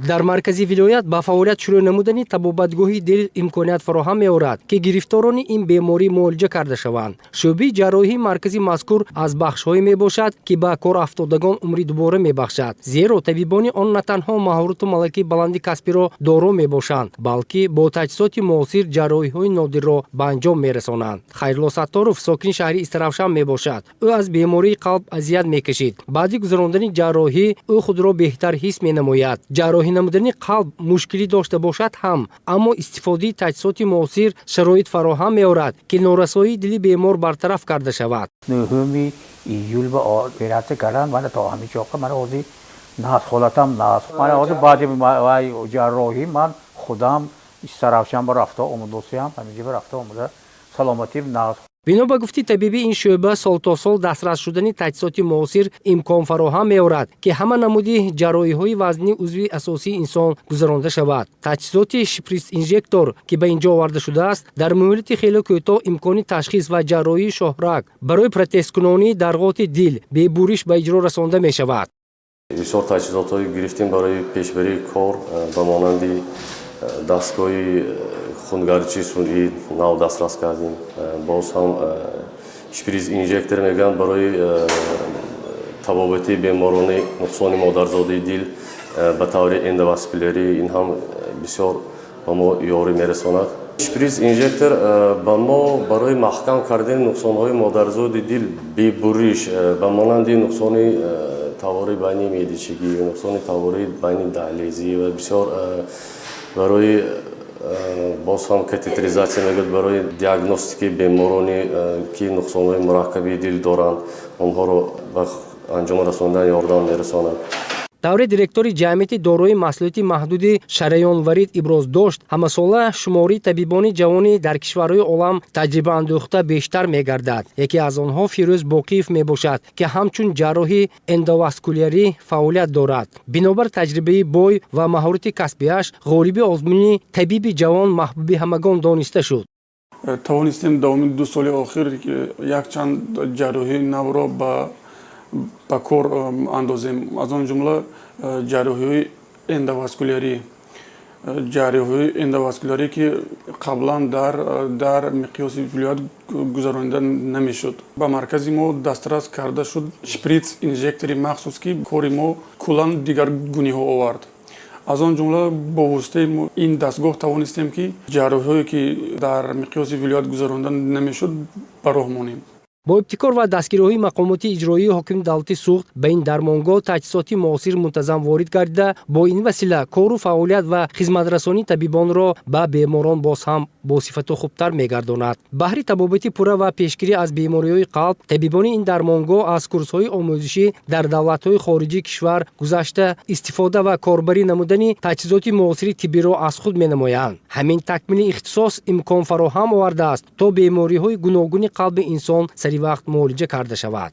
дар маркази вилоят ба фаъолият шурӯъ намудани табобатгоҳи дил имконият фароҳам меорад ки гирифторони ин беморӣ муолиҷа карда шаванд. шӯъбаи ҷарроҳии маркази мазкур аз бахшҳое мебошад ки ба корафтодагон умри дубора мебахшад, зеро табибони он на танҳо маҳорату малакаи баланди касбиро доро мебошанд, балки бо таҷҳизоти муосир ҷарроҳиҳои нодирро ба анҷом мерасонанд. Хайрулло Сатторов сокини шаҳри Истаравшан мебошад. ӯ аз бемории қалб азият мекашид. баъди гузарондани ҷарроҳӣ ӯ худро беҳтар ҳис менамояд. ҷарроҳӣ намудани қалб мушкилӣ дошта бошад ҳам, аммо истифодаи таҷҳизоти муосир шароит фароҳам меорад ки норасоии дили бемор бартараф карда шавад. 9 июл ба операция кардам. Мана то ҳамичоқа мана ҳозир нас холатам нас. Мана ҳозир баъди ҷарроҳӣ ман худам Саравшан ба рафта омадосиям, ҳамиҷа ба рафта омада саломатим нас. бино ба гуфти табиби ин шӯъба солто сол дастрас шудани таҷҳизоти муосир имкон фароҳам меорад ки ҳама намуди ҷарроҳиҳои вазнии узви асосии инсон гузаронда шавад. таҷҳизоти шприц-инжектор ки ба инҷо оварда шудааст дар муҳлати хеле кӯтоҳ имкони ташхис ва ҷарроҳии шоҳрак барои протезкунонии дарғоти дил бебуриш ба иҷро расонда мешавад. бисёр таҷҳизотҳои гирифтем барои пешбарии кор ба монанди дастгоҳи хунгарчи сунъӣ нав дастрас кардем. боз ҳам шприц инжектор мегӯянд барои табобати беморони нуқсони модарзодии дил ба таври эндоваскулярӣ. ин ҳам бисёр ба мо ёрӣ мерасонад. шприц инжектор ба мо барои маҳкам кардани нуқсонҳои модарзоди дил бебуриш ба монанди нуқсони тавори байни медичигӣ, нуқсони тавори байни далезӣ ва бисёр барои боз ҳам катетеризатсия мегӯяд барои диагностикаи бемороне ки нуқсонҳои мураккаби дил доранд, онҳоро ба анҷом расонидан ёрдам мерасонад. давре директори ҷамъияти дорои маҳсулоти маҳдуди шараёнварид иброз дошт, ҳамасола шумории табибони ҷавони дар кишварҳои олам таҷрибаандӯхта бештар мегардад. яке аз онҳо Фирӯз Боқиев мебошад ки ҳамчун ҷарроҳи эндоваскулярӣ фаъолият дорад. бинобар таҷрибаи бой ва маҳорати касбиаш ғолиби озмуни табиби ҷавон маҳбуби ҳамагон дониста шуд. тавонистем давоми 2 соли охир якчанд ҷарроҳии навро ба кор андозем. аз он ҷумла ҷарроҳиҳои эндоваскулярӣ ки қаблан дар миқёси вилоят гузаронида намешуд. ба маркази мо дастрас карда шуд шприц инжектори махсус ки кори мо куллан дигаргуниҳо овард. аз он ҷумла бо воситаи ин дастгоҳ тавонистем ки ҷарроҳие ки дар миқёси вилоят гузаронида намешуд ба роҳ монем. бо ибтикор ва дастгириҳои мақомоти иҷроии ҳокими давлати суғд ба ин дармонгоҳ таҷҳизоти муосир мунтазам ворид гардида, бо ин васила кору фаъолият ва хизматрасонии табибонро ба беморон боз ҳам босифату хубтар мегардонад. баҳри табобати пурра ва пешгирӣ аз бемориҳои қалб, табибони ин дармонгоҳ аз курсҳои омӯзишӣ дар давлатҳои хориҷии кишвар гузашта истифода ва корбарӣ намудани таҷҳизоти муосири тиббиро аз худ менамоянд. ҳамин такмили ихтисос имкон фароҳам овардааст то бемориҳои гуногуни қалби инсон саривақт муолиҷа карда шавад.